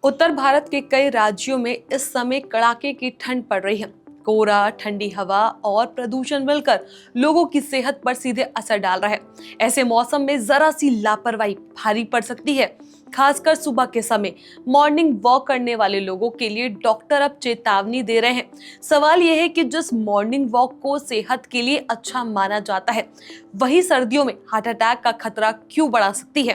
उत्तर भारत के कई राज्यों में इस समय कड़ाके की ठंड पड़ रही है। कोहरा, ठंडी हवा और प्रदूषण मिलकर लोगों की सेहत पर सीधे असर डाल रहा है। ऐसे मौसम में जरा सी लापरवाही भारी पड़ सकती है। खासकर सुबह के समय मॉर्निंग वॉक करने वाले लोगों के लिए डॉक्टर अब चेतावनी दे रहे हैं। सवाल यह है कि जिस मॉर्निंग वॉक को सेहत के लिए अच्छा माना जाता है, वही सर्दियों में हार्ट अटैक का खतरा क्यों बढ़ा सकती है।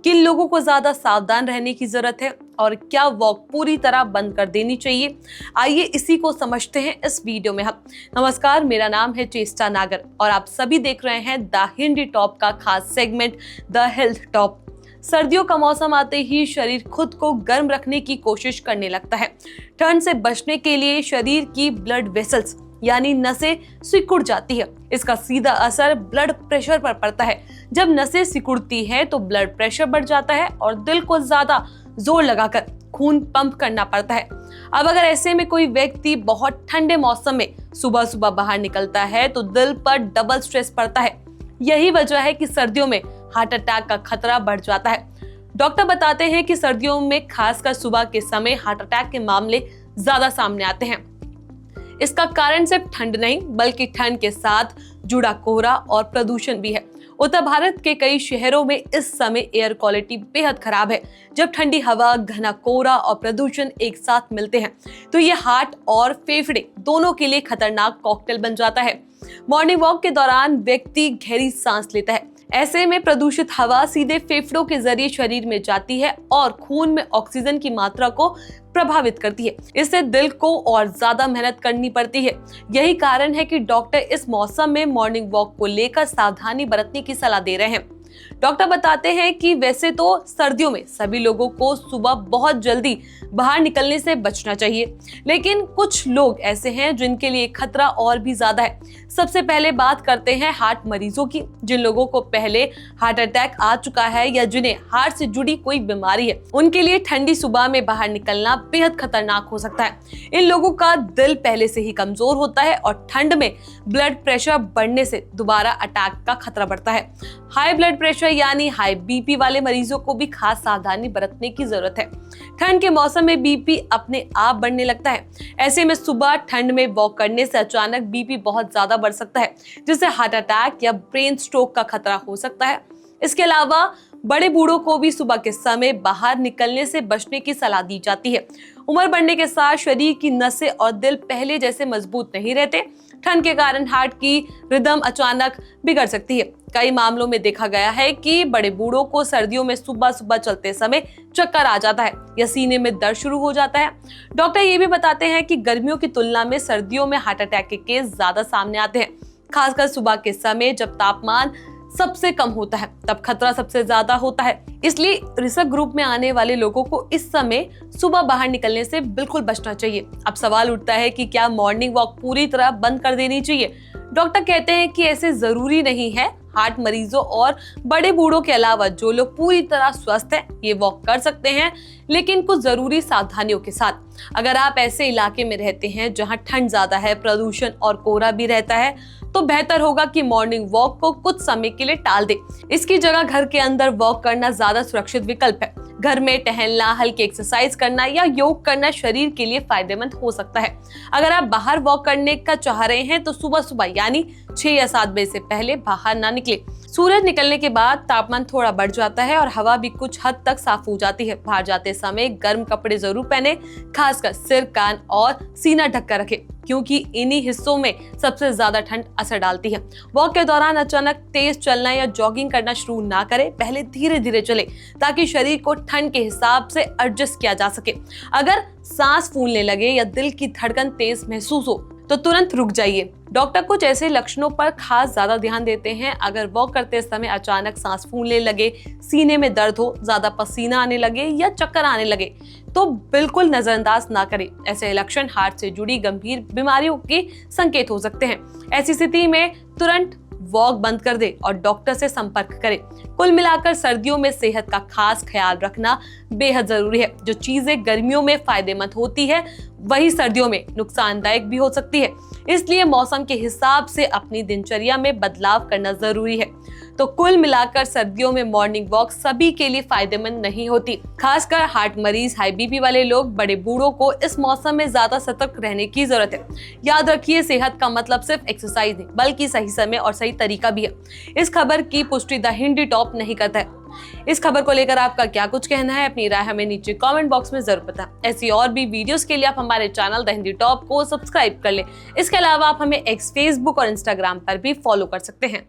किन लोगों को ज्यादा सावधान रहने की जरूरत है और क्या वॉक पूरी तरह बंद कर देनी चाहिए, आइए इसी को समझते हैं इस वीडियो में हम। नमस्कार, मेरा नाम है चेष्टा नागर और आप सभी देख रहे हैं द हिंदी टॉप का खास सेगमेंट द हेल्थ टॉप। सर्दियों का मौसम आते ही शरीर खुद को गर्म रखने की कोशिश करने लगता है। ठंड से बचने के लिए शरीर की ब्लड वेसल्स यानी नसें सिकुड़ जाती है। इसका सीधा असर ब्लड प्रेशर पर पड़ता है। जब नसें सिकुड़ती हैं तो ब्लड प्रेशर बढ़ जाता है और दिल को ज्यादा जोर लगाकर खून पंप करना पड़ता है। अब अगर ऐसे में कोई व्यक्ति बहुत ठंडे मौसम में सुबह सुबह बाहर निकलता है तो दिल पर डबल स्ट्रेस पड़ता है। यही वजह है कि सर्दियों में हार्ट अटैक का खतरा बढ़ जाता है। डॉक्टर बताते हैं कि सर्दियों में खासकर सुबह के समय हार्ट अटैक के मामले ज्यादा सामने आते हैं। इसका कारण सिर्फ ठंड नहीं बल्कि ठंड के साथ जुड़ा कोहरा और प्रदूषण भी है। उत्तर भारत के कई शहरों में इस समय एयर क्वालिटी बेहद खराब है। जब ठंडी हवा, घना कोहरा और प्रदूषण एक साथ मिलते हैं तो ये हार्ट और फेफड़े दोनों के लिए खतरनाक कॉकटेल बन जाता है। मॉर्निंग वॉक के दौरान व्यक्ति गहरी सांस लेता है। ऐसे में प्रदूषित हवा सीधे फेफड़ों के जरिए शरीर में जाती है और खून में ऑक्सीजन की मात्रा को प्रभावित करती है। इससे दिल को और ज्यादा मेहनत करनी पड़ती है। यही कारण है कि डॉक्टर इस मौसम में मॉर्निंग वॉक को लेकर सावधानी बरतने की सलाह दे रहे हैं। डॉक्टर बताते हैं कि वैसे तो सर्दियों में सभी लोगों को सुबह बहुत जल्दी बाहर निकलने से बचना चाहिए, लेकिन कुछ लोग ऐसे हैं जिनके लिए खतरा और भी ज्यादा है। सबसे पहले बात करते हैं हार्ट मरीजों की। जिन लोगों को पहले हार्ट अटैक आ चुका है या जिन्हें हार्ट से जुड़ी कोई बीमारी है, उनके लिए ठंडी सुबह में बाहर निकलना बेहद खतरनाक हो सकता है। इन लोगों का दिल पहले से ही कमजोर होता है और ठंड में ब्लड प्रेशर बढ़ने से दोबारा अटैक का खतरा बढ़ता है। हाई ब्लड प्रेशर यानी हाई बीपी वाले मरीजों को भी खास सावधानी बरतने की जरूरत है। ठंड के मौसम में बीपी अपने आप बढ़ने लगता है। ऐसे में सुबह ठंड में वॉक करने से अचानक बीपी बहुत ज्यादा बढ़ सकता है, जिससे हार्ट अटैक या ब्रेन स्ट्रोक का खतरा हो सकता है। इसके अलावा बड़े बूढ़ों को भी सुबह के समय बाहर निकलने से बचने की सलाह दी जाती है। उम्र बढ़ने के साथ शरीर की नसें और दिल पहले जैसे मजबूत नहीं रहते। ठंड के कारण हार्ट की रिदम अचानक बिगड़ सकती है। कई मामलों में देखा गया है कि बड़े बूढ़ों को सर्दियों में सुबह सुबह चलते समय चक्कर आ जाता है या सीने में दर्द शुरू हो जाता है। डॉक्टर ये भी बताते हैं कि गर्मियों की तुलना में सर्दियों में हार्ट अटैक के केस ज्यादा सामने आते हैं। खासकर सुबह के समय जब तापमान सबसे कम होता है तब खतरा सबसे ज्यादा होता है। इसलिए रिस्क ग्रुप में आने वाले लोगों को इस समय सुबह बाहर निकलने से बिल्कुल बचना चाहिए। अब सवाल उठता है कि क्या मॉर्निंग वॉक पूरी तरह बंद कर देनी चाहिए। डॉक्टर कहते हैं कि ऐसे जरूरी नहीं है। हार्ट मरीजों और बड़े बूढ़ों के अलावा जो लोग पूरी तरह स्वस्थ हैं ये वॉक कर सकते हैं, लेकिन कुछ जरूरी सावधानियों के साथ। अगर आप ऐसे इलाके में रहते हैं जहां ठंड ज्यादा है, प्रदूषण और कोहरा भी रहता है, तो बेहतर होगा कि मॉर्निंग वॉक को कुछ समय के लिए टाल दें। इसकी जगह घर के अंदर वॉक करना ज्यादा सुरक्षित विकल्प है। घर में टहलना, हल्की एक्सरसाइज करना या योग करना शरीर के लिए फायदेमंद हो सकता है। अगर आप बाहर वॉक करने का चाह रहे हैं तो सुबह सुबह यानी 6 या 7 बजे से पहले बाहर ना निकले। सूरज निकलने के बाद तापमान थोड़ा बढ़ जाता है और हवा भी कुछ हद तक साफ हो जाती है। बाहर जाते समय गर्म कपड़े जरूर पहने, खासकर सिर, कान और सीना ढक कर रखें, क्योंकि इन्हीं हिस्सों में सबसे ज्यादा ठंड असर डालती है। वॉक के दौरान अचानक तेज चलना या जॉगिंग करना शुरू ना करें, पहले धीरे धीरे चले ताकि शरीर को ठंड के हिसाब से एडजस्ट किया जा सके। अगर सांस फूलने लगे या दिल की धड़कन तेज महसूस हो तो तुरंत रुक जाइए। डॉक्टर कुछ ऐसे लक्षणों पर खास ज्यादा ध्यान देते हैं। अगर वॉक करते समय अचानक सांस फूलने लगे, सीने में दर्द हो, ज्यादा पसीना आने लगे या चक्कर आने लगे तो बिल्कुल नजरअंदाज ना करें। ऐसे लक्षण हार्ट से जुड़ी गंभीर बीमारियों के संकेत हो सकते हैं। ऐसी स्थिति में तुरंत वॉक बंद कर दे और डॉक्टर से संपर्क करें। कुल मिलाकर सर्दियों में सेहत का खास ख्याल रखना बेहद जरूरी है। जो चीजें गर्मियों में फायदेमंद होती है वही सर्दियों में नुकसानदायक भी हो सकती है। इसलिए मौसम के हिसाब से अपनी दिनचर्या में बदलाव करना जरूरी है। तो कुल मिलाकर सर्दियों में मॉर्निंग वॉक सभी के लिए फायदेमंद नहीं होती। खासकर हार्ट मरीज, हाई बीपी वाले लोग, बड़े बूढ़ों को इस मौसम में ज्यादा सतर्क रहने की जरूरत है। याद रखिए, सेहत का मतलब सिर्फ एक्सरसाइज नहीं बल्कि सही समय और सही तरीका भी है। इस खबर की पुष्टि द हिंदी टॉप नहीं करता है। इस खबर को लेकर आपका क्या कुछ कहना है, अपनी राय हमें नीचे कमेंट बॉक्स में जरूर बताएं। ऐसी और भी वीडियोस के लिए आप हमारे चैनल द हिंदी टॉप को सब्सक्राइब कर लें। इसके अलावा आप हमें एक्स, फेसबुक और इंस्टाग्राम पर भी फॉलो कर सकते हैं।